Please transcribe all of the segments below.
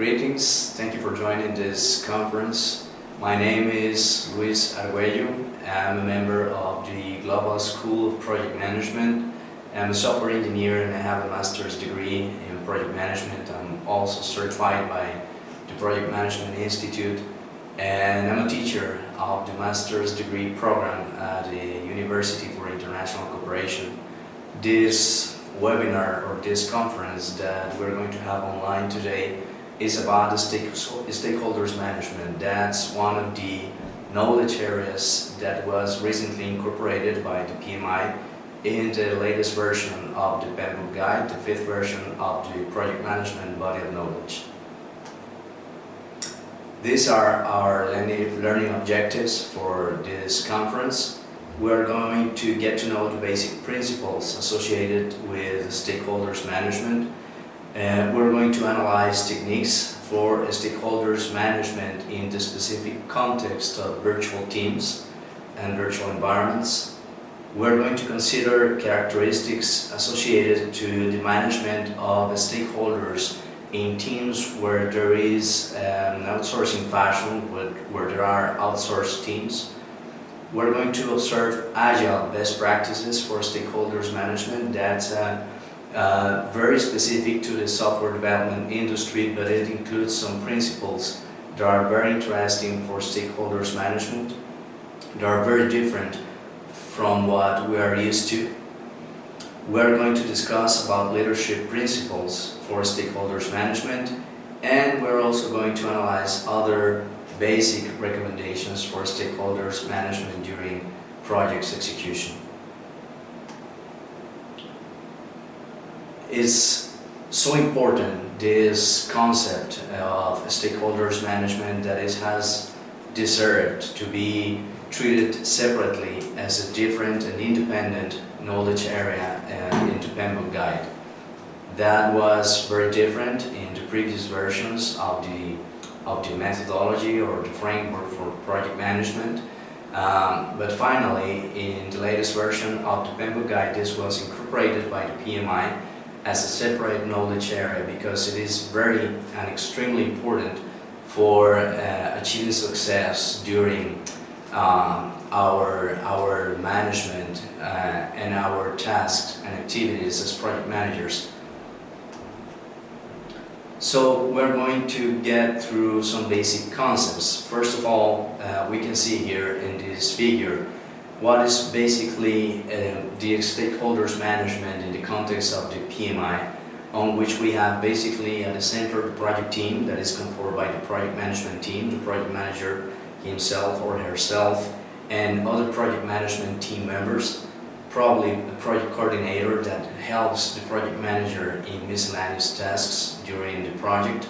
Greetings, thank you for joining this conference. My name is Luis Argüello. I'm a member of the Global School of Project Management. I'm a software engineer and I have a master's degree in project management. I'm also certified by the Project Management Institute, and I'm a teacher of the master's degree program at the University for International Cooperation. This webinar or this conference that we're going to have online today is about the stakeholders management. That's one of the knowledge areas that was recently incorporated by the PMI in the latest version of the PMBOK guide, the 5th version of the project management body of knowledge. These are our learning objectives for this conference. We're going to get to know the basic principles associated with stakeholders management. We're going to analyze techniques for stakeholders management in the specific context of virtual teams and virtual environments. We're going to consider characteristics associated to the management of stakeholders in teams where there is an outsourcing fashion, where there are outsourced teams. We're going to observe Agile best practices for stakeholders management. That's very specific to the software development industry, but it includes some principles that are very interesting for stakeholders management. They are very different from what we are used to. We're going to discuss about leadership principles for stakeholders management, and we're also going to analyze other basic recommendations for stakeholders management during projects execution. It's so important, this concept of stakeholders management, that it has deserved to be treated separately as a different and independent knowledge area in the PMBOK guide. That was very different in the previous versions of the methodology or the framework for project management. But finally, in the latest version of the PMBOK guide, this was incorporated by the PMI as a separate knowledge area because it is very and extremely important for achieving success during our management and our tasks and activities as project managers. So we're going to get through some basic concepts. First of all, we can see here in this figure what is basically the stakeholders management in the context of the PMI, on which we have basically at the center the project team that is controlled by the project management team, the project manager himself or herself, and other project management team members, probably a project coordinator that helps the project manager in miscellaneous tasks during the project.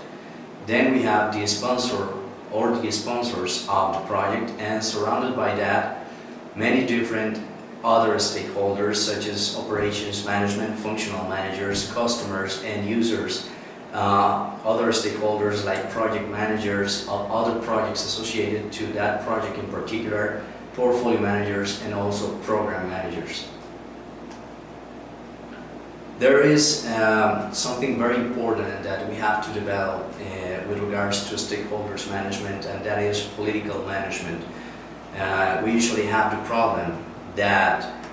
Then we have the sponsor or the sponsors of the project, and surrounded by that, many different other stakeholders such as operations management, functional managers, customers, and users, other stakeholders like project managers of other projects associated to that project in particular, portfolio managers, and also program managers. There is something very important that we have to develop with regards to stakeholders management, and that is political management. We usually have the problem that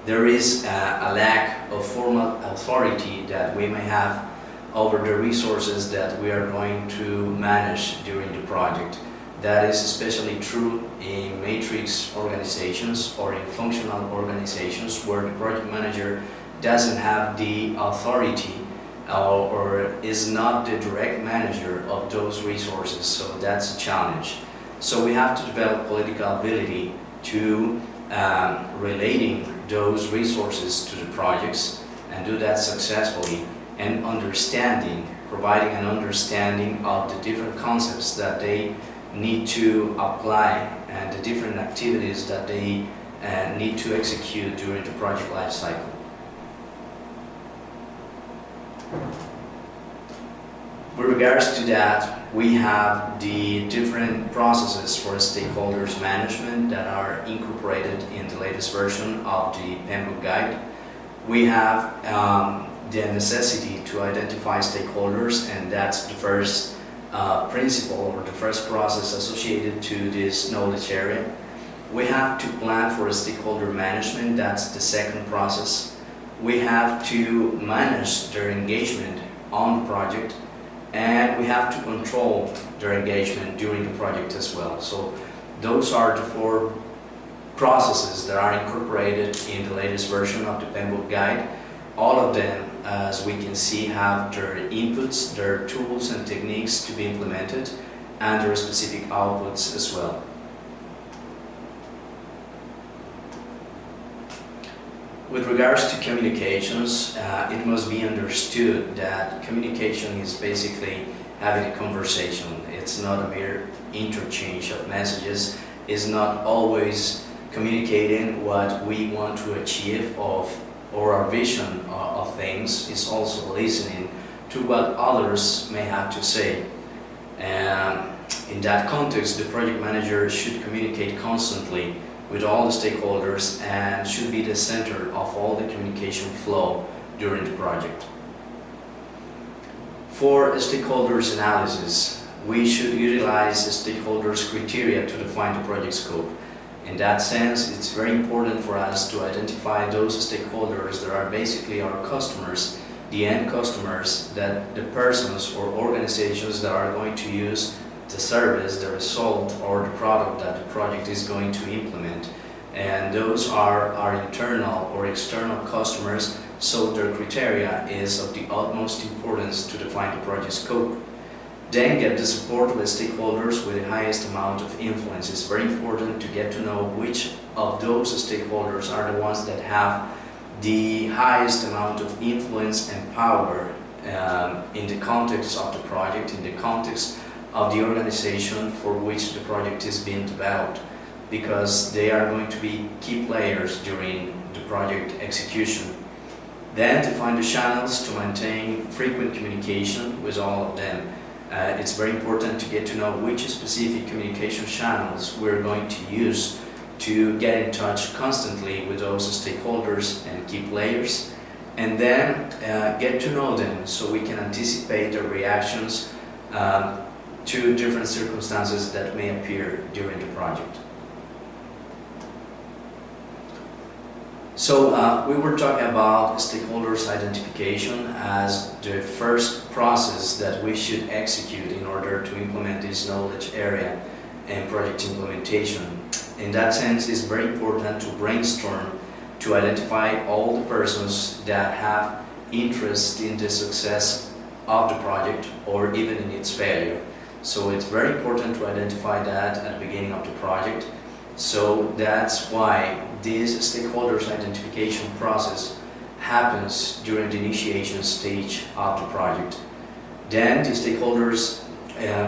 there is a lack of formal authority that we may have over the resources that we are going to manage during the project. That is especially true in matrix organizations or in functional organizations where the project manager doesn't have the authority or is not the direct manager of those resources, so that's a challenge. So we have to develop political ability to relating those resources to the projects and do that successfully, and providing an understanding of the different concepts that they need to apply and the different activities that they need to execute during the project life cycle. With regards to that, we have the different processes for stakeholders management that are incorporated in the latest version of the PMBOK guide. We have the necessity to identify stakeholders, and that's the first principle or the first process associated to this knowledge area. We have to plan for stakeholder management, that's the second process. We have to manage their engagement on the project, and we have to control their engagement during the project as well. So those are the four processes that are incorporated in the latest version of the PMBOK guide. All of them, as we can see, have their inputs, their tools and techniques to be implemented, and their specific outputs as well. With regards to communications, it must be understood that communication is basically having a conversation. It's not a mere interchange of messages. It's not always communicating what we want to achieve or our vision of things. It's also listening to what others may have to say. And in that context, the project manager should communicate constantly with all the stakeholders and should be the center of all the communication flow during the project. For stakeholders analysis, we should utilize the stakeholders criteria to define the project scope. In that sense, it's very important for us to identify those stakeholders that are basically our customers, the end customers, that the persons or organizations that are going to use the service, the result, or the product that the project is going to implement. And those are our internal or external customers, so their criteria is of the utmost importance to define the project scope. Then get the support of the stakeholders with the highest amount of influence. It's very important to get to know which of those stakeholders are the ones that have the highest amount of influence and power in the context of the project, in the context of the organization for which the project is being developed, because they are going to be key players during the project execution. Then to find the channels to maintain frequent communication with all of them. It's very important to get to know which specific communication channels we're going to use to get in touch constantly with those stakeholders and key players, and then get to know them so we can anticipate their reactions to different circumstances that may appear during the project. So we were talking about stakeholders identification as the first process that we should execute in order to implement this knowledge area and project implementation. In that sense, it's very important to brainstorm to identify all the persons that have interest in the success of the project or even in its failure. So it's very important to identify that at the beginning of the project. So that's why this stakeholders identification process happens during the initiation stage of the project. Then the stakeholders,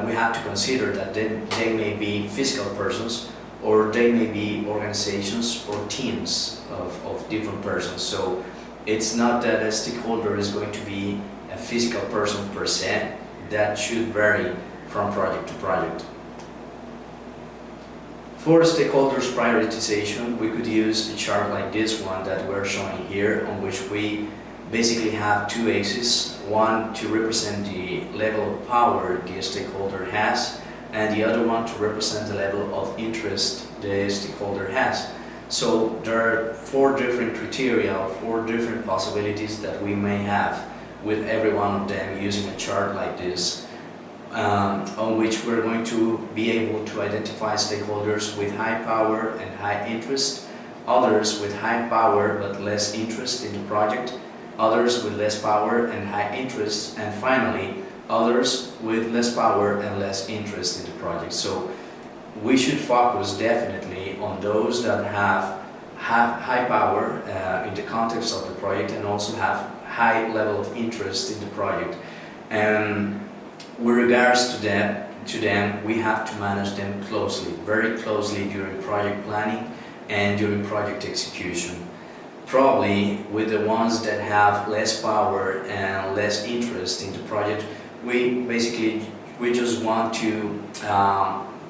we have to consider that they may be physical persons, or they may be organizations or teams of different persons. So it's not that a stakeholder is going to be a physical person per se. That should vary from project to project. For stakeholders prioritization, we could use a chart like this one that we're showing here, on which we basically have two axes, one to represent the level of power the stakeholder has, and the other one to represent the level of interest the stakeholder has. So there are four different criteria, or four different possibilities that we may have with every one of them using a chart like this. On which we're going to be able to identify stakeholders with high power and high interest, others with high power but less interest in the project, others with less power and high interest, and finally others with less power and less interest in the project. So we should focus definitely on those that have high power in the context of the project and also have high level of interest in the project. And with regards to them, we have to manage them closely, very closely during project planning and during project execution. Probably with the ones that have less power and less interest in the project, we just want to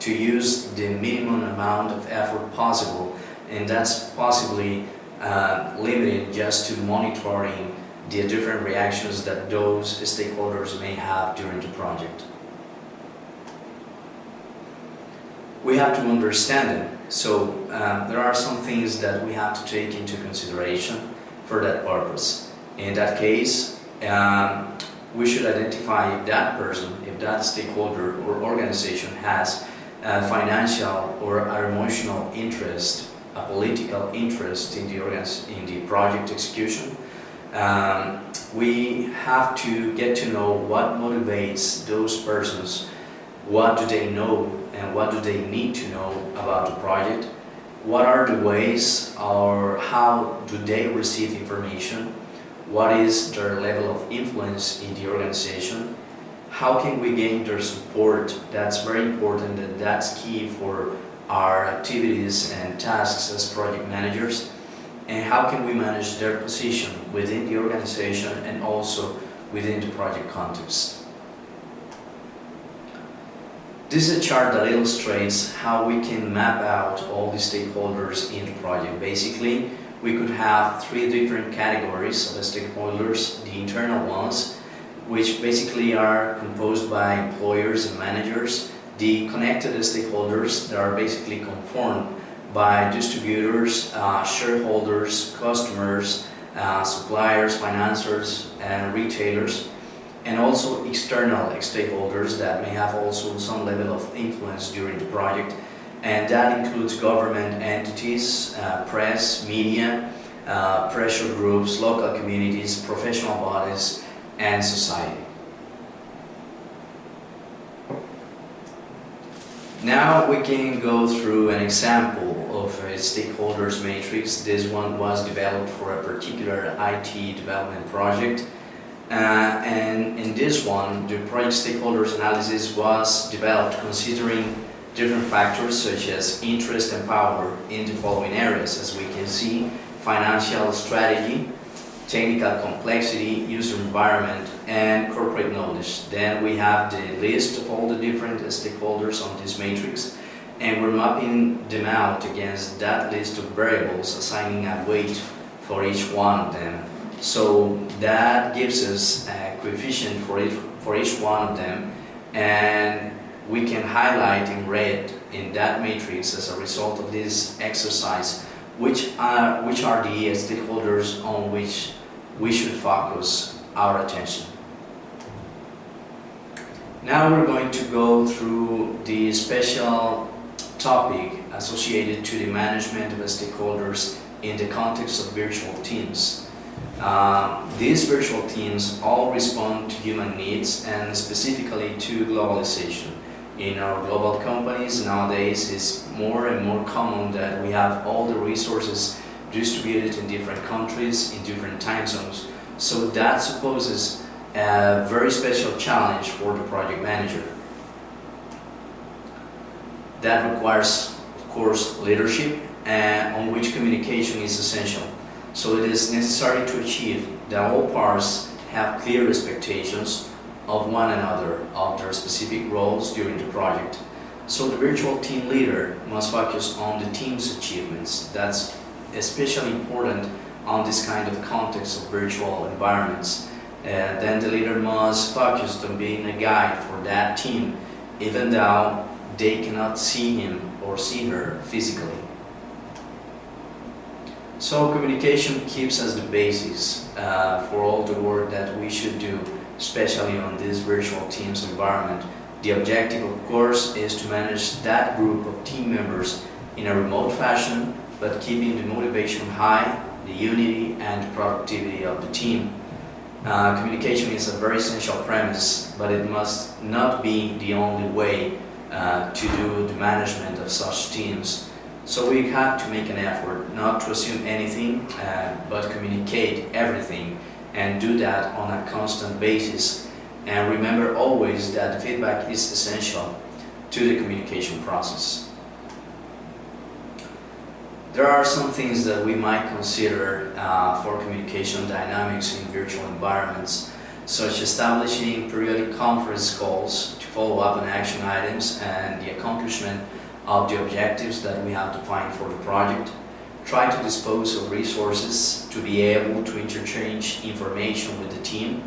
use the minimum amount of effort possible, and that's possibly limited just to monitoring the different reactions that those stakeholders may have during the project. We have to understand them, so there are some things that we have to take into consideration for that purpose. In that case, we should identify if that person, if that stakeholder or organization has a financial or an emotional interest, a political interest in the project execution. We have to get to know what motivates those persons, what do they know and what do they need to know about the project, what are the ways or how do they receive information, what is their level of influence in the organization, how can we gain their support. That's very important, and that's key for our activities and tasks as project managers, and how can we manage their position within the organization and also within the project context. This is a chart that illustrates how we can map out all the stakeholders in the project. Basically, we could have three different categories of stakeholders. The internal ones, which basically are composed by employers and managers. The connected stakeholders that are basically conformed by distributors, shareholders, customers, suppliers, financiers, and retailers. And also external stakeholders that may have also some level of influence during the project, and that includes government entities, press, media, pressure groups, local communities, professional bodies, and society. Now we can go through an example of a stakeholders matrix. This one was developed for a particular IT development project. And in this one, the project stakeholders analysis was developed considering different factors such as interest and power in the following areas. As we can see, financial strategy, technical complexity, user environment, and corporate knowledge. Then we have the list of all the different stakeholders on this matrix, and we're mapping them out against that list of variables, assigning a weight for each one of them. So that gives us a coefficient for each one of them, and we can highlight in red in that matrix as a result of this exercise which are the stakeholders on which we should focus our attention. Now we're going to go through the special topic associated to the management of stakeholders in the context of virtual teams. These virtual teams all respond to human needs and specifically to globalization. In our global companies nowadays, it's more and more common that we have all the resources distributed in different countries, in different time zones. So that supposes a very special challenge for the project manager. That requires, of course, leadership, on which communication is essential. So it is necessary to achieve that all parts have clear expectations of one another, of their specific roles during the project. So the virtual team leader must focus on the team's achievements. That's especially important on this kind of context of virtual environments. Then the leader must focus on being a guide for that team, even though they cannot see him or see her physically. So communication keeps as the basis for all the work that we should do, especially on this virtual teams environment. The objective, of course, is to manage that group of team members in a remote fashion, but keeping the motivation high, the unity and the productivity of the team. Communication is a very essential premise, but it must not be the only way to do the management of such teams. So we have to make an effort not to assume anything, but communicate everything, and do that on a constant basis. And remember always that the feedback is essential to the communication process. There are some things that we might consider for communication dynamics in virtual environments, such as establishing periodic conference calls to follow up on action items and the accomplishment of the objectives that we have defined for the project, try to dispose of resources to be able to interchange information with the team.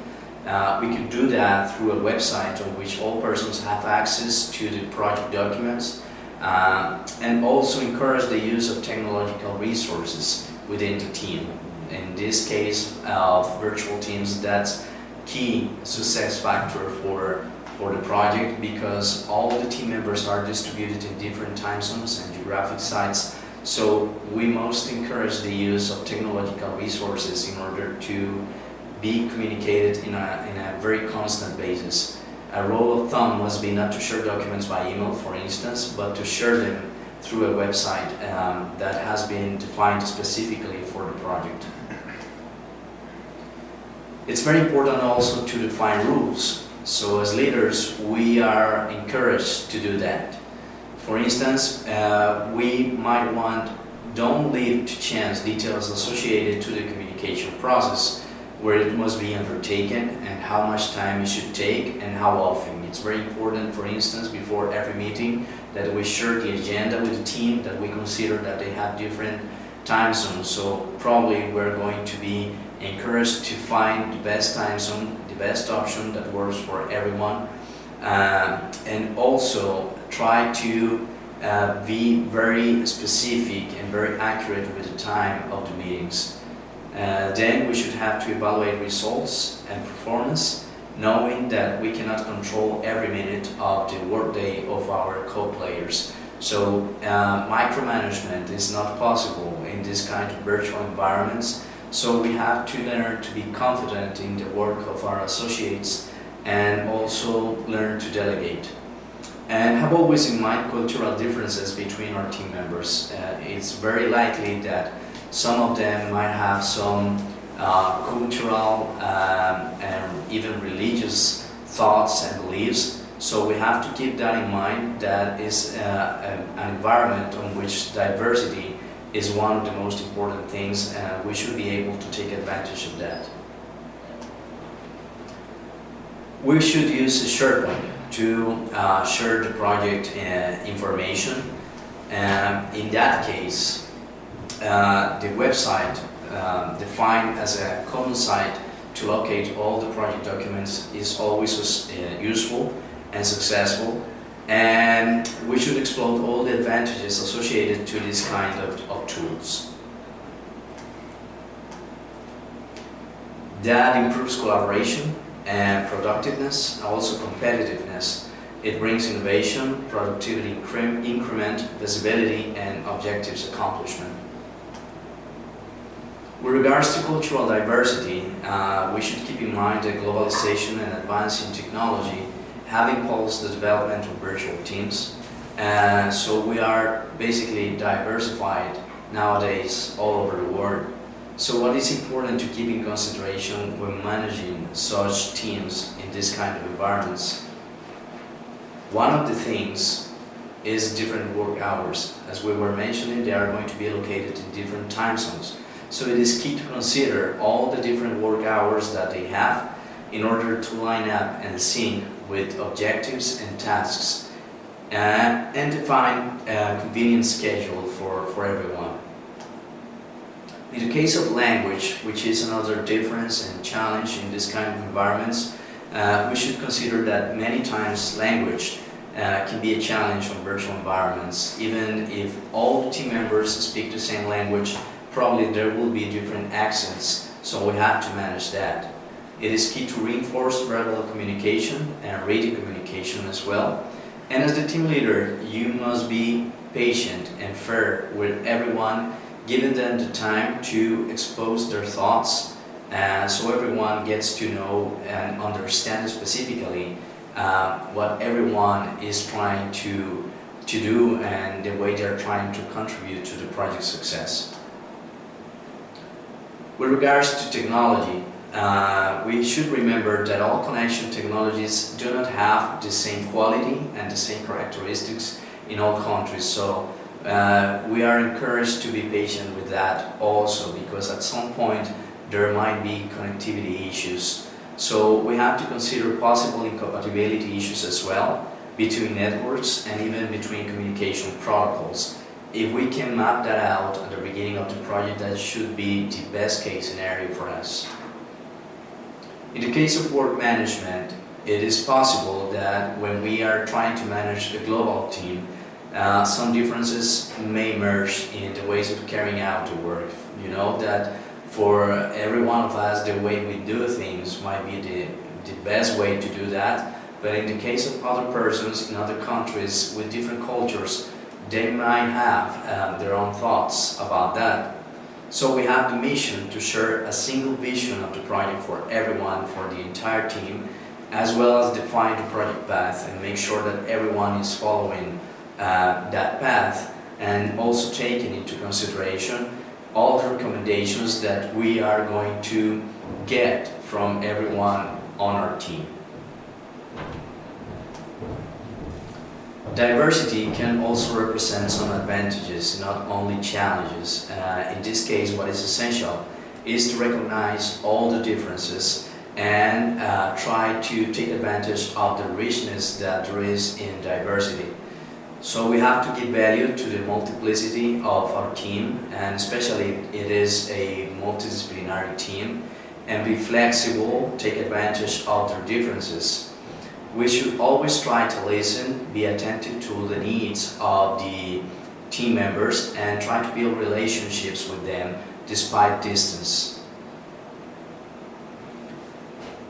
We could do that through a website on which all persons have access to the project documents, and also encourage the use of technological resources within the team. In this case of virtual teams, that's key success factor for the project, because all the team members are distributed in different time zones and geographic sites. So we most encourage the use of technological resources in order to be communicated in a very constant basis. A rule of thumb must be not to share documents by email, for instance, but to share them through a website that has been defined specifically for the project. It's very important also to define rules. So as leaders, we are encouraged to do that. For instance, we might want, don't leave to chance details associated to the communication process, where it must be undertaken and how much time it should take and how often. It's very important, for instance, before every meeting that we share the agenda with the team, that we consider that they have different time zones. So probably we're going to be encouraged to find the best time zone, the best option that works for everyone, and also try to be very specific and very accurate with the time of the meetings. Then we should have to evaluate results and performance, knowing that we cannot control every minute of the workday of our co-players. So micromanagement is not possible in this kind of virtual environments. So we have to learn to be confident in the work of our associates and also learn to delegate. And have always in mind cultural differences between our team members. It's very likely that some of them might have some cultural and even religious thoughts and beliefs. So we have to keep that in mind. That is an environment on which diversity is one of the most important things, and we should be able to take advantage of that. We should use SharePoint to share the project information. In that case, the website defined as a common site to locate all the project documents is always useful and successful, and we should explore all the advantages associated to this kind of tools. That improves collaboration and productiveness, also competitiveness. It brings innovation, productivity increment, visibility, and objectives accomplishment. With regards to cultural diversity, we should keep in mind that globalization and advancing technology have impulsed the development of virtual teams. So we are basically diversified nowadays all over the world. So what is important to keep in consideration when managing such teams in this kind of environments? One of the things is different work hours. As we were mentioning, they are going to be located in different time zones. So it is key to consider all the different work hours that they have in order to line up and sync with objectives and tasks, and define a convenient schedule for everyone. In the case of language, which is another difference and challenge in this kind of environments, we should consider that many times language can be a challenge on virtual environments. Even if all the team members speak the same language, probably there will be different accents, so we have to manage that. It is key to reinforce verbal communication and written communication as well. And as the team leader, you must be patient and fair with everyone, giving them the time to expose their thoughts, so everyone gets to know and understand specifically what everyone is trying to do and the way they're trying to contribute to the project's success. With regards to technology, we should remember that all connection technologies do not have the same quality and the same characteristics in all countries. So we are encouraged to be patient with that also, because at some point there might be connectivity issues. So we have to consider possible incompatibility issues as well between networks and even between communication protocols. If we can map that out at the beginning of the project, that should be the best case scenario for us. In the case of work management, it is possible that when we are trying to manage a global team, some differences may emerge in the ways of carrying out the work. You know that for every one of us, the way we do things might be the best way to do that, but in the case of other persons in other countries with different cultures, they might have their own thoughts about that. So we have the mission to share a single vision of the project for everyone, for the entire team, as well as define the project path and make sure that everyone is following that path, and also taking into consideration all the recommendations that we are going to get from everyone on our team. Diversity can also represent some advantages, not only challenges. In this case, what is essential is to recognize all the differences and try to take advantage of the richness that there is in diversity. So we have to give value to the multiplicity of our team, and especially if it is a multidisciplinary team, and be flexible, take advantage of their differences. We should always try to listen, be attentive to the needs of the team members, and try to build relationships with them despite distance.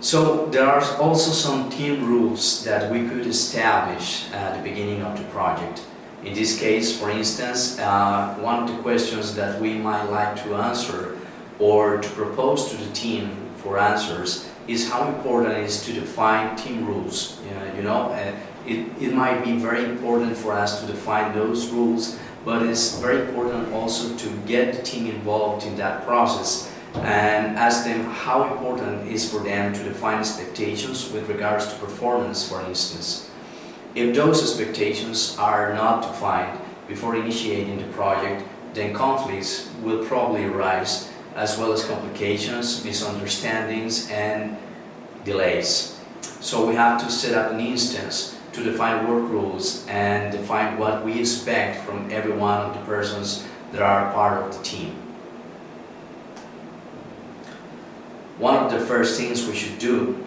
So there are also some team rules that we could establish at the beginning of the project. In this case, for instance, one of the questions that we might like to answer or to propose to the team for answers is how important it is to define team rules. It might be very important for us to define those rules, but it's very important also to get the team involved in that process and ask them how important it is for them to define expectations with regards to performance, for instance. If those expectations are not defined before initiating the project, then conflicts will probably arise, as well as complications, misunderstandings, and delays. So we have to set up an instance to define work rules and define what we expect from every one of the persons that are part of the team. One of the first things we should do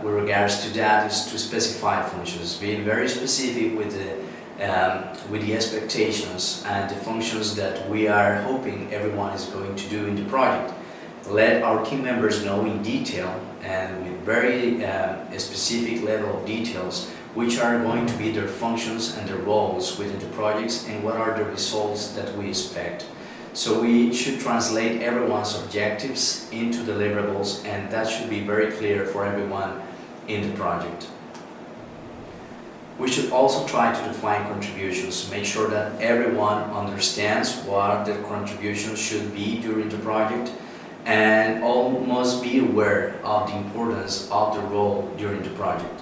with regards to that is to specify functions, being very specific with the expectations and the functions that we are hoping everyone is going to do in the project. Let our team members know in detail and with very specific level of details which are going to be their functions and their roles within the projects and what are the results that we expect. So we should translate everyone's objectives into deliverables, and that should be very clear for everyone in the project. We should also try to define contributions, make sure that everyone understands what the contributions should be during the project, and all must be aware of the importance of the role during the project.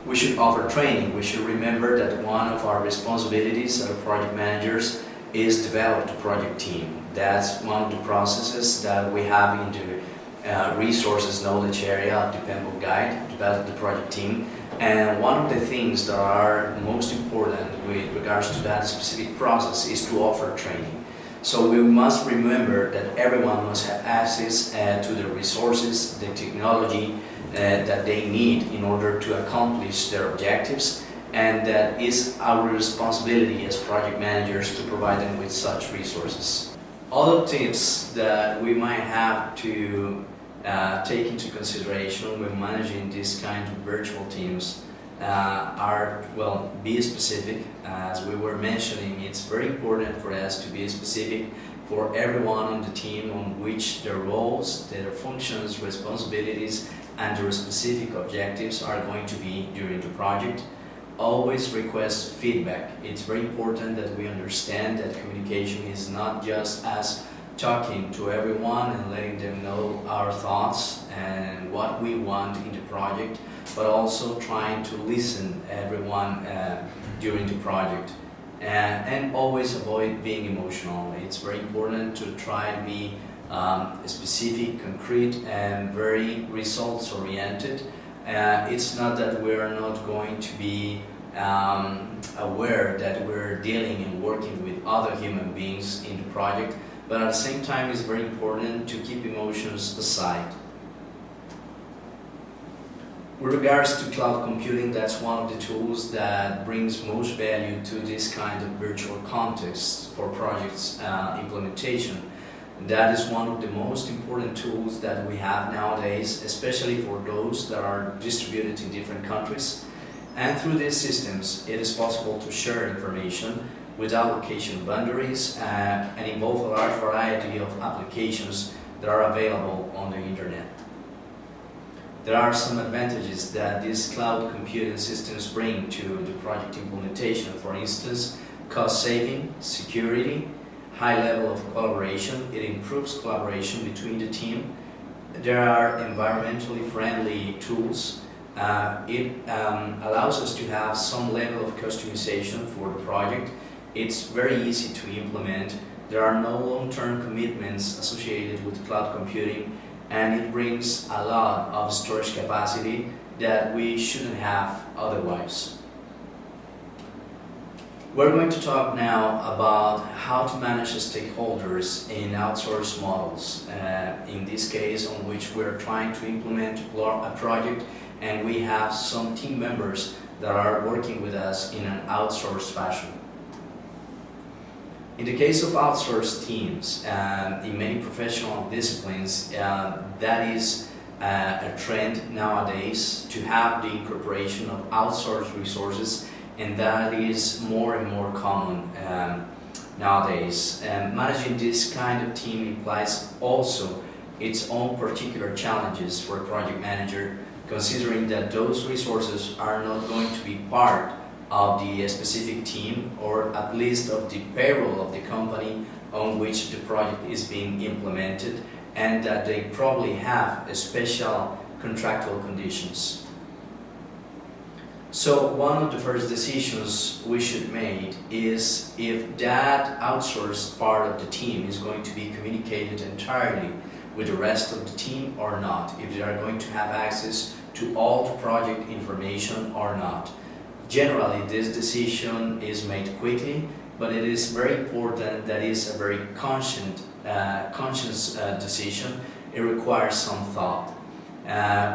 We should offer training. We should remember that one of our responsibilities as project managers is develop the project team. That's one of the processes that we have in the resources knowledge area of the PMBOK guide, develop the project team. And one of the things that are most important with regards to that specific process is to offer training. So we must remember that everyone must have access to the resources, the technology that they need in order to accomplish their objectives, and that is our responsibility as project managers to provide them with such resources. Other tips that we might have to take into consideration when managing these kind of virtual teams are, well, be specific. As we were mentioning, it's very important for us to be specific for everyone on the team on which their roles, their functions, responsibilities, and their specific objectives are going to be during the project. Always request feedback. It's very important that we understand that communication is not just us talking to everyone and letting them know our thoughts and what we want in the project, but also trying to listen to everyone during the project. And always avoid being emotional. It's very important to try to be specific, concrete, and very results oriented. It's not that we are not going to be aware that we're dealing and working with other human beings in the project, but at the same time it's very important to keep emotions aside. With regards to cloud computing, that's one of the tools that brings most value to this kind of virtual context for projects implementation. That is one of the most important tools that we have nowadays, especially for those that are distributed in different countries. And through these systems, it is possible to share information without location boundaries and involve a large variety of applications that are available on the internet. There are some advantages that these cloud computing systems bring to the project implementation. For instance, cost saving, security, high level of collaboration. It improves collaboration between the team. There are environmentally friendly tools. It allows us to have some level of customization for the project. It's very easy to implement. There are no long-term commitments associated with cloud computing, and it brings a lot of storage capacity that we shouldn't have otherwise. We're going to talk now about how to manage stakeholders in outsourced models. In this case, on which we're trying to implement a project, and we have some team members that are working with us in an outsourced fashion. In the case of outsourced teams, in many professional disciplines, that is a trend nowadays to have the incorporation of outsourced resources, and that is more and more common nowadays. Managing this kind of team implies also its own particular challenges for a project manager, considering that those resources are not going to be part of the specific team, or at least of the payroll of the company on which the project is being implemented, and that they probably have special contractual conditions. So one of the first decisions we should make is if that outsourced part of the team is going to be communicated entirely with the rest of the team or not, if they are going to have access to all the project information or not. Generally, this decision is made quickly, but it is very important that it is a very conscious decision. It requires some thought.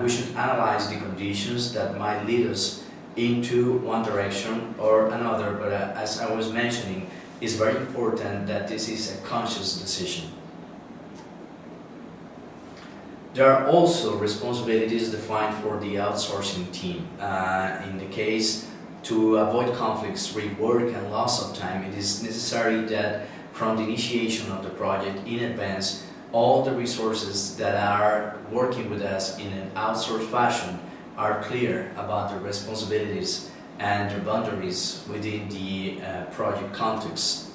We should analyze the conditions that might lead us into one direction or another, but as I was mentioning, it's very important that this is a conscious decision. There are also responsibilities defined for the outsourcing team. In the case to avoid conflicts, rework, and loss of time, it is necessary that from the initiation of the project in advance, all the resources that are working with us in an outsourced fashion are clear about their responsibilities and their boundaries within the project context.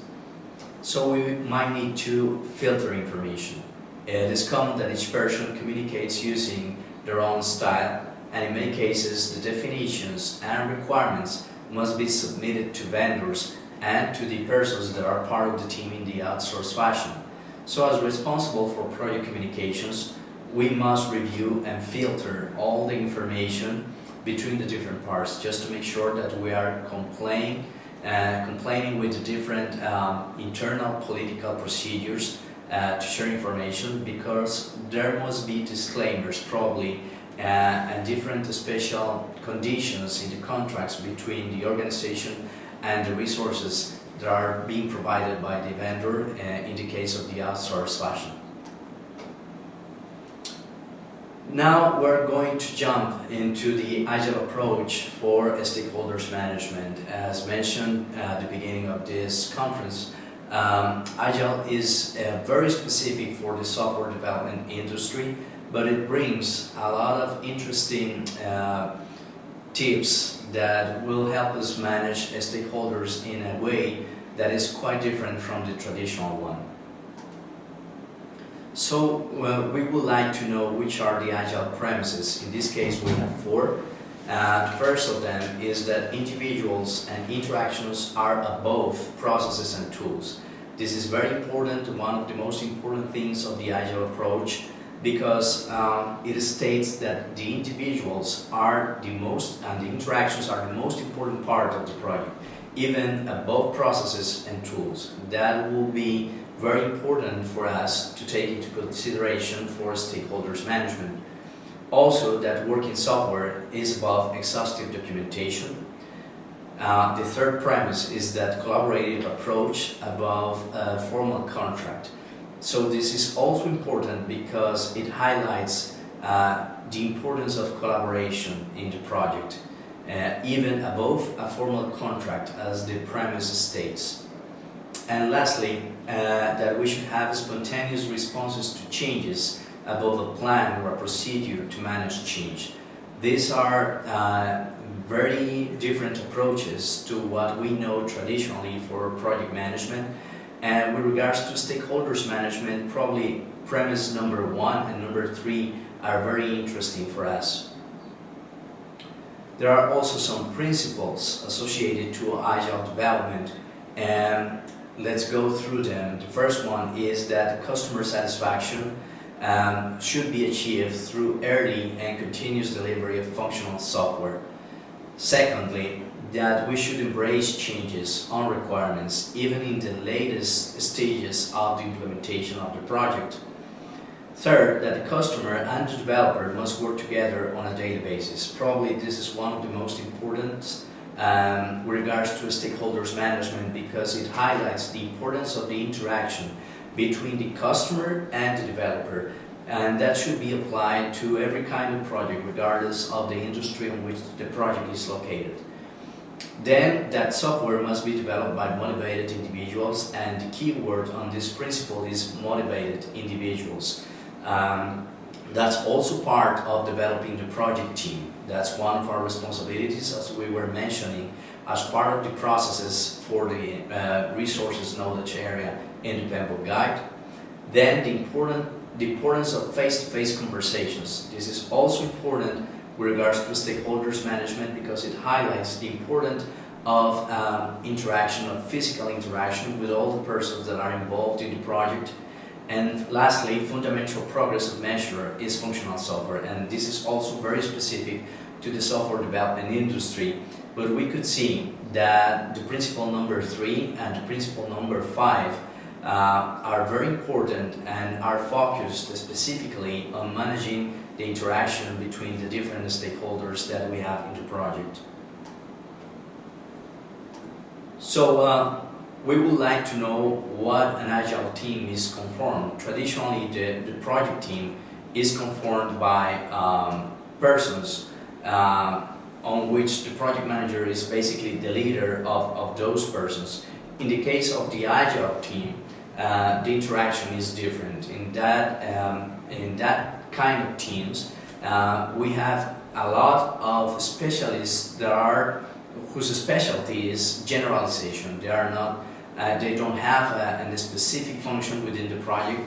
So we might need to filter information. It is common that each person communicates using their own style, and in many cases the definitions and requirements must be submitted to vendors and to the persons that are part of the team in the outsourced fashion. So as responsible for project communications, we must review and filter all the information between the different parts, just to make sure that we are complying with the different internal political procedures to share information, because there must be disclaimers probably and different special conditions in the contracts between the organization and the resources that are being provided by the vendor in the case of the outsourced fashion. Now we're going to jump into the Agile approach for stakeholders management. As mentioned at the beginning of this conference, Agile is very specific for the software development industry, but it brings a lot of interesting tips that will help us manage stakeholders in a way that is quite different from the traditional one. So we would like to know which are the Agile premises. In this case we have four. The first of them is that individuals and interactions are above processes and tools. This is very important, one of the most important things of the Agile approach, because it states that the individuals are the most, and the interactions are the most important part of the project, even above processes and tools. That will be very important for us to take into consideration for stakeholders management. Also, that working software is above exhaustive documentation. The third premise is that collaborative approach above a formal contract. So this is also important because it highlights the importance of collaboration in the project, even above a formal contract, as the premise states. And lastly, that we should have spontaneous responses to changes above a plan or a procedure to manage change. These are very different approaches to what we know traditionally for project management. And with regards to stakeholders management, probably premise number 1 and number 3 are very interesting for us. There are also some principles associated to agile development, and let's go through them. The first one is that customer satisfaction should be achieved through early and continuous delivery of functional software. Secondly, that we should embrace changes on requirements even in the latest stages of the implementation of the project. Third, that the customer and the developer must work together on a daily basis. Probably this is one of the most important with regards to stakeholders management, because it highlights the importance of the interaction between the customer and the developer, and that should be applied to every kind of project regardless of the industry in which the project is located. Then that software must be developed by motivated individuals, and the key word on this principle is motivated individuals. That's also part of developing the project team. That's one of our responsibilities, as we were mentioning, as part of the processes for the resources knowledge area in the PMBOK guide. Then the importance of face-to-face conversations. This is also important with regards to stakeholders management, because it highlights the importance of interaction, of physical interaction with all the persons that are involved in the project. And lastly, fundamental progress of measure is functional software, and this is also very specific to the software development industry. But we could see that the principle number 3 and the principle number 5 are very important and are focused specifically on managing the interaction between the different stakeholders that we have in the project. So we would like to know what an agile team is conformed. Traditionally, the project team is conformed by persons on which the project manager is basically the leader of those persons. In the case of the agile team, the interaction is different. In that kind of teams, we have a lot of specialists whose specialty is generalization. They don't have a specific function within the project,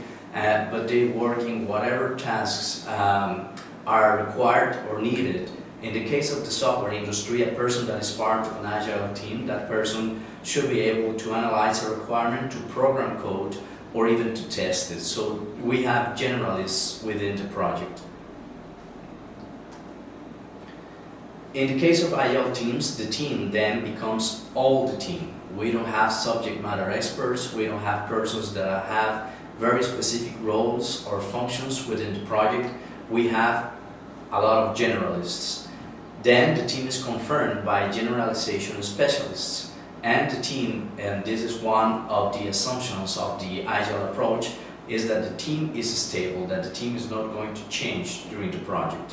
but they work in whatever tasks are required or needed. In the case of the software industry, a person that is part of an agile team, that person should be able to analyze a requirement, to program code, or even to test it. So we have generalists within the project. In the case of agile teams, the team then becomes all the team. We don't have subject matter experts, we don't have persons that have very specific roles or functions within the project. We have a lot of generalists. Then the team is confirmed by generalization specialists. And the team, and this is one of the assumptions of the agile approach, is that the team is stable, that the team is not going to change during the project,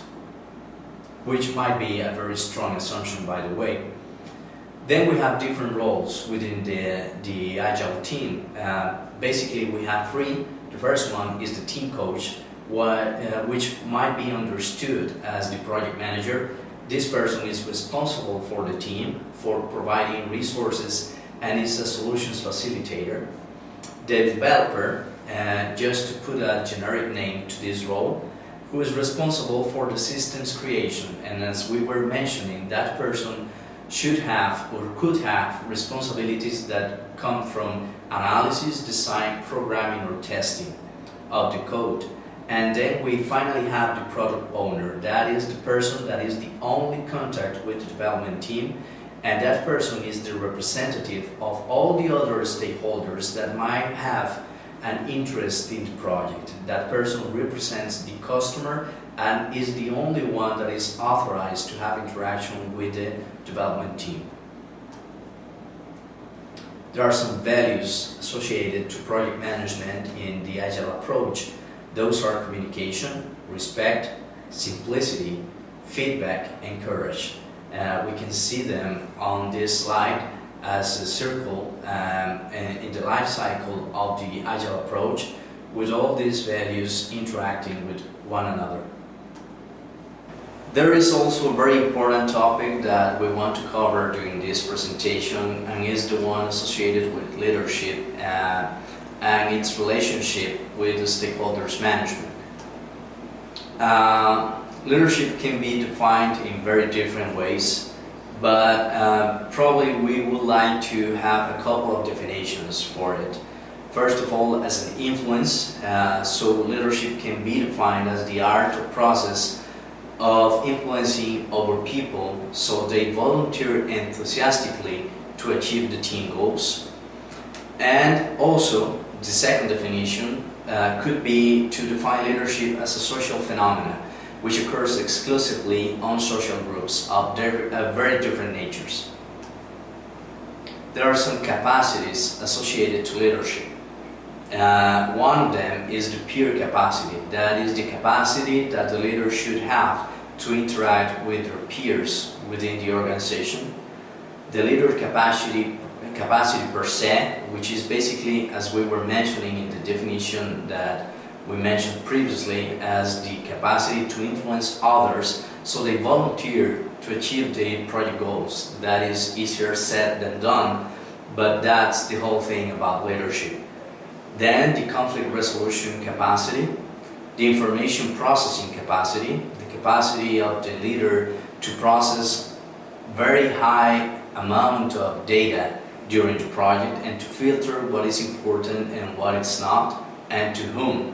which might be a very strong assumption, by the way. Then we have different roles within the agile team. Basically, we have 3. The first one is the team coach, which might be understood as the project manager. This person is responsible for the team, for providing resources, and is a solutions facilitator. The developer, just to put a generic name to this role, who is responsible for the system's creation. And as we were mentioning, that person should have or could have responsibilities that come from analysis, design, programming, or testing of the code. And then we finally have the product owner. That is the person that is the only contact with the development team, and that person is the representative of all the other stakeholders that might have an interest in the project. That person represents the customer and is the only one that is authorized to have interaction with the development team. There are some values associated to project management in the Agile approach. Those are communication, respect, simplicity, feedback, and courage. We can see them on this slide as a circle in the life cycle of the Agile approach, with all these values interacting with one another. There is also a very important topic that we want to cover during this presentation, and is the one associated with leadership and its relationship with the stakeholders management. Leadership can be defined in very different ways, but probably we would like to have a couple of definitions for it. First of all, as an influence, so leadership can be defined as the art or process of influencing over people so they volunteer enthusiastically to achieve the team goals. And also, the second definition could be to define leadership as a social phenomenon which occurs exclusively on social groups of very different natures. There are some capacities associated to leadership. One of them is the peer capacity. That is the capacity that the leader should have to interact with their peers within the organization. The leader capacity per se, which is basically, as we were mentioning in the definition that we mentioned previously, as the capacity to influence others so they volunteer to achieve the project goals. That is easier said than done, but that's the whole thing about leadership. Then the conflict resolution capacity, the information processing capacity, the capacity of the leader to process very high amount of data during the project and to filter what is important and what is not, and to whom.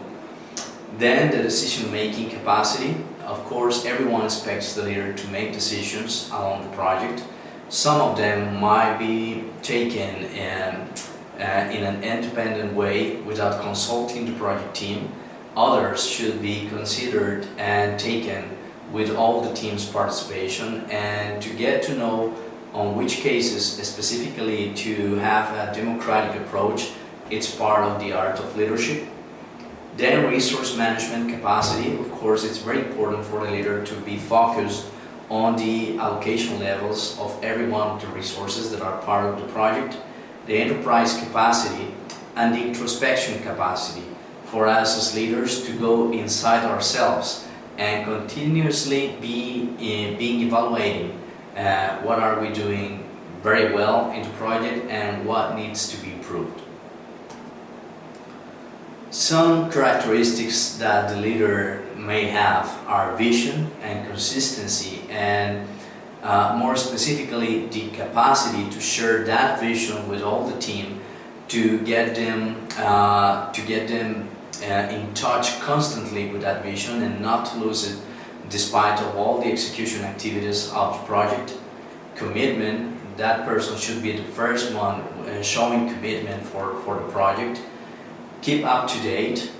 Then the decision-making capacity. Of course, everyone expects the leader to make decisions along the project. Some of them might be taken in an independent way without consulting the project team. Others should be considered and taken with all the team's participation, and to get to know on which cases specifically to have a democratic approach. It's part of the art of leadership. Then resource management capacity. Of course, it's very important for the leader to be focused on the allocation levels of every one of the resources that are part of the project. The enterprise capacity and the introspection capacity for us as leaders to go inside ourselves and continuously being evaluating what are we doing very well in the project and what needs to be improved. Some characteristics that the leader may have are vision and consistency, and more specifically the capacity to share that vision with all the team, to get them in touch constantly with that vision and not to lose it despite of all the execution activities of the project. Commitment, that person should be the first one showing commitment for the project. Keep up to date,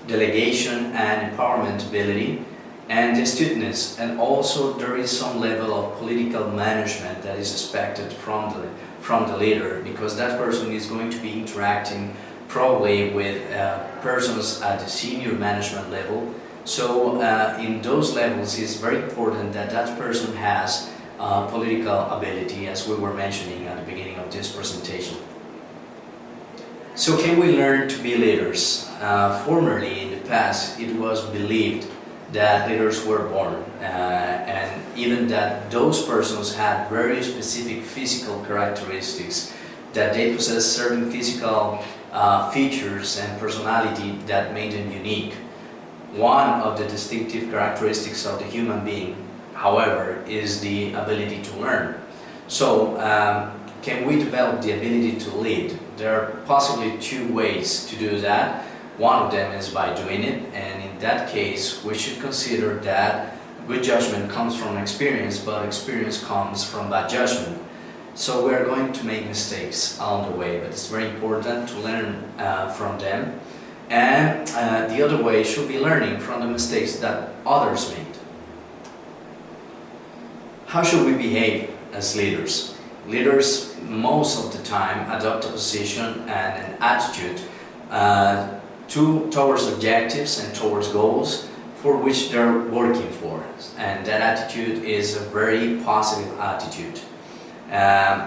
delegation and empowerment ability, and astuteness, and also there is some level of political management that is expected from the leader, because that person is going to be interacting probably with persons at the senior management level. So in those levels it's very important that that person has political ability, as we were mentioning at the beginning of this presentation. So can we learn to be leaders? Formerly in the past it was believed that leaders were born and even that those persons had very specific physical characteristics, that they possess certain physical features and personality that made them unique. One of the distinctive characteristics of the human being, however, is the ability to learn. So can we develop the ability to lead? There are possibly two ways to do that. One of them is by doing it, and in in that case, we should consider that good judgment comes from experience, but experience comes from bad judgment. So we are going to make mistakes along the way, but it's very important to learn from them. And the other way should be learning from the mistakes that others made. How should we behave as leaders? Leaders most of the time adopt a position and an attitude towards objectives and towards goals for which they're working for. And that attitude is a very positive attitude.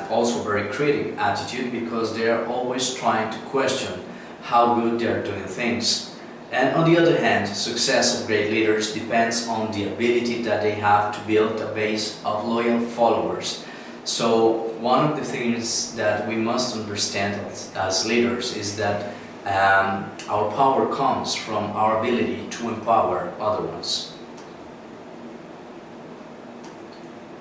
Also very critical attitude, because they are always trying to question how good they are doing things. And on the other hand, success of great leaders depends on the ability that they have to build a base of loyal followers. So one of the things that we must understand as leaders is that our power comes from our ability to empower other ones.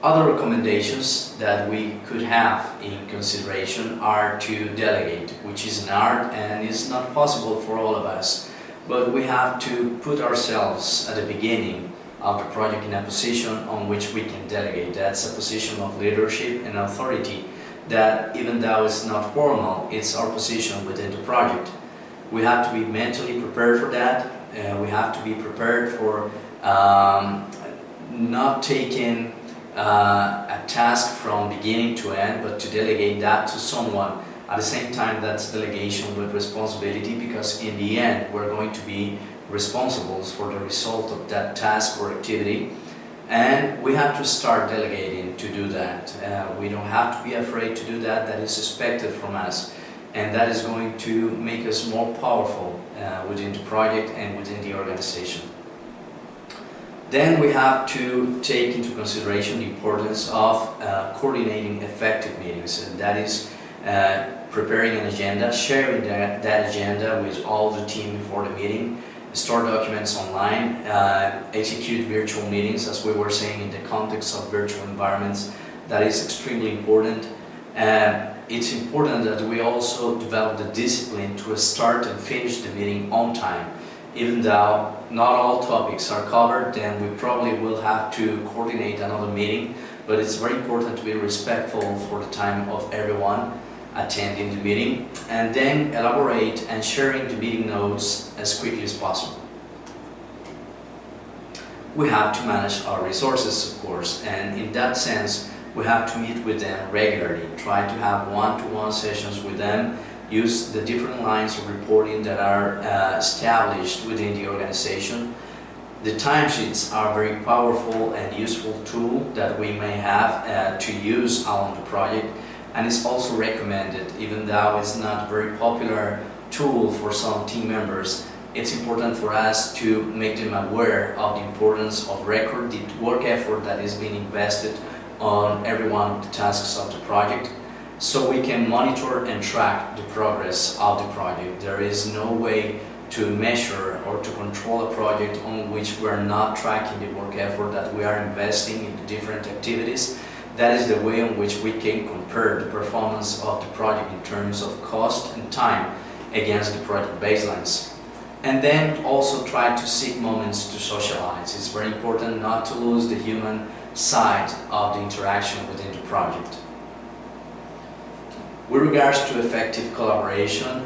Other recommendations that we could have in consideration are to delegate, which is an art and is not possible for all of us. But we have to put ourselves at the beginning of the project in a position on which we can delegate. That's a position of leadership and authority that, even though it's not formal, it's our position within the project. We have to be mentally prepared for that. We have to be prepared for not taking a task from beginning to end, but to delegate that to someone. At the same time, that's delegation with responsibility, because in the end we're going to be responsible for the result of that task or activity, and we have to start delegating to do that. We don't have to be afraid to do that. That is expected from us, and that is going to make us more powerful within the project and within the organization. Then we have to take into consideration the importance of coordinating effective meetings, and that is preparing an agenda, sharing that agenda with all the team before the meeting, store documents online, execute virtual meetings, as we were saying, in the context of virtual environments. That is extremely important. It's important that we also develop the discipline to start and finish the meeting on time. Even though not all topics are covered, then we probably will have to coordinate another meeting, but it's very important to be respectful for the time of everyone attending the meeting, and then elaborate and sharing the meeting notes as quickly as possible. We have to manage our resources, of course, and in that sense we have to meet with them regularly, try to have one-to-one sessions with them, use the different lines of reporting that are established within the organization. The timesheets are a very powerful and useful tool that we may have to use on the project, and it's also recommended, even though it's not a very popular tool for some team members. It's important for us to make them aware of the importance of record the work effort that is being invested on every one of the tasks of the project, so we can monitor and track the progress of the project. There is no way to measure or to control a project on which we are not tracking the work effort that we are investing in the different activities. That is the way in which we can compare the performance of the project in terms of cost and time against the project baselines. And then also try to seek moments to socialize. It's very important not to lose the human side of the interaction within the project. With regards to effective collaboration,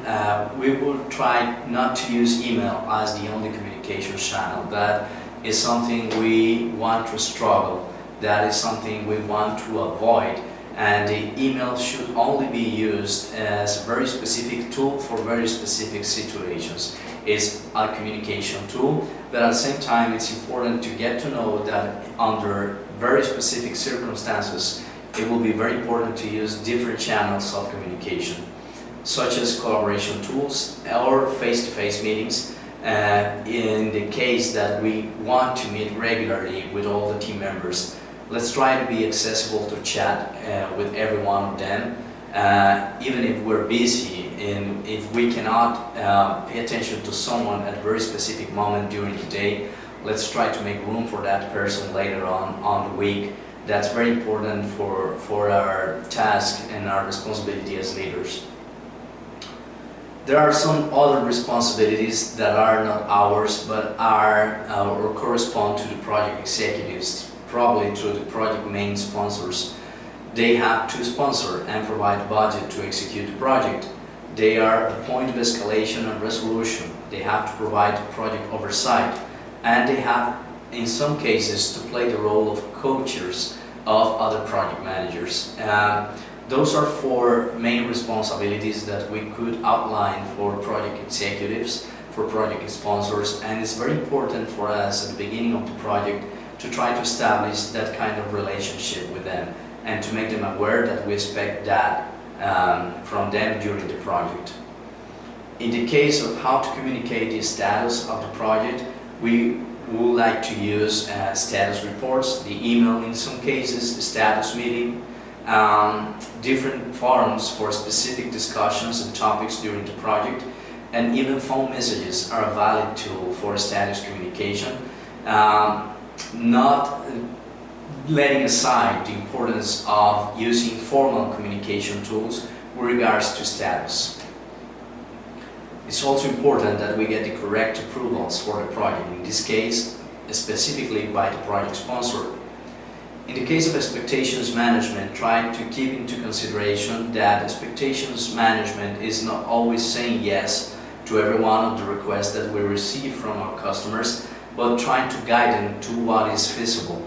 we will try not to use email as the only communication channel. That is something we want to struggle. That is something we want to avoid. And the email should only be used as a very specific tool for very specific situations. It's a communication tool, but at the same time it's important to get to know that under very specific circumstances it will be very important to use different channels of communication, such as collaboration tools or face-to-face meetings. In the case that we want to meet regularly with all the team members, let's try to be accessible to chat with every one of them, even if we're busy and if we cannot pay attention to someone at a very specific moment during the day. Let's try to make room for that person later on the week. That's very important for our task and our responsibility as leaders. There are some other responsibilities that are not ours, but are or correspond to the project executives, probably through the project main sponsors. They have to sponsor and provide budget to execute the project. They are a point of escalation and resolution. They have to provide project oversight, and they have, in some cases, to play the role of coaches of other project managers. Those are four main responsibilities that we could outline for project executives, for project sponsors, and it's very important for us at the beginning of the project to try to establish that kind of relationship with them and to make them aware that we expect that from them during the project. In the case of how to communicate the status of the project, we would like to use status reports, the email in some cases, the status meeting, different forums for specific discussions and topics during the project, and even phone messages are a valid tool for status communication, not letting aside the importance of using formal communication tools with regards to status. It's also important that we get the correct approvals for the project, in this case, specifically by the project sponsor. In the case of expectations management, try to keep into consideration that expectations management is not always saying yes to every one of the requests that we receive from our customers, but trying to guide them to what is feasible.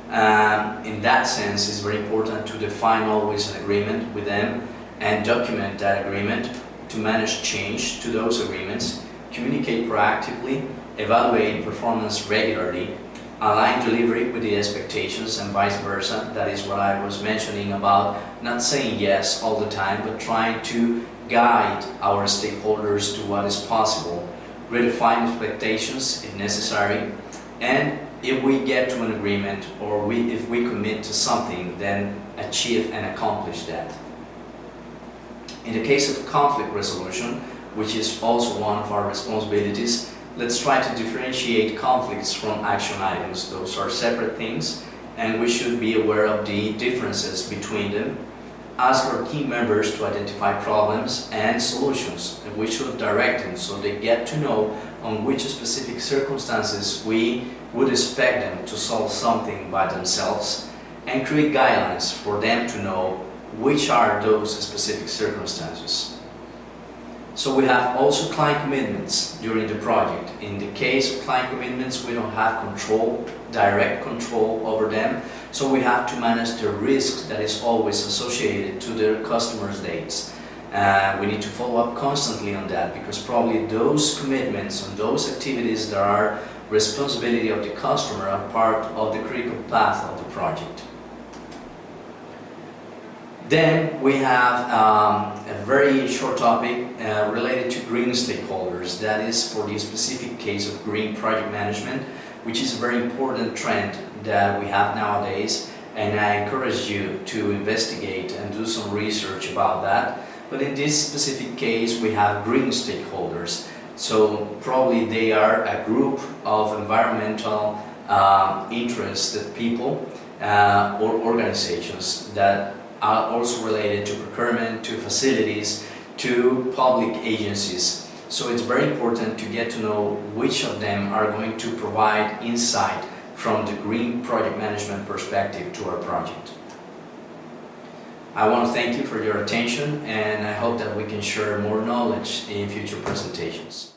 In that sense, it's very important to define always an agreement with them and document that agreement to manage change to those agreements, communicate proactively, evaluate performance regularly, align delivery with the expectations and vice versa. That is what I was mentioning about not saying yes all the time, but trying to guide our stakeholders to what is possible, redefine expectations if necessary, and if we get to an agreement or if we commit to something, then achieve and accomplish that. In the case of conflict resolution, which is also one of our responsibilities, let's try to differentiate conflicts from action items. Those are separate things, and we should be aware of the differences between them. Ask our team members to identify problems and solutions, and we should direct them so they get to know on which specific circumstances we would expect them to solve something by themselves, and create guidelines for them to know which are those specific circumstances. So we have also client commitments during the project. In the case of client commitments, we don't have control, direct control over them, so we have to manage the risk that is always associated to their customers' dates. We need to follow up constantly on that, because probably those commitments and those activities that are responsibility of the customer are part of the critical path of the project. Then we have a very short topic related to green stakeholders. That is for the specific case of green project management, which is a very important trend that we have nowadays, and I encourage you to investigate and do some research about that. But in this specific case, we have green stakeholders. So probably they are a group of environmental interested people or organizations that are also related to procurement, to facilities, to public agencies. So it's very important to get to know which of them are going to provide insight from the green project management perspective to our project. I want to thank you for your attention, and I hope that we can share more knowledge in future presentations.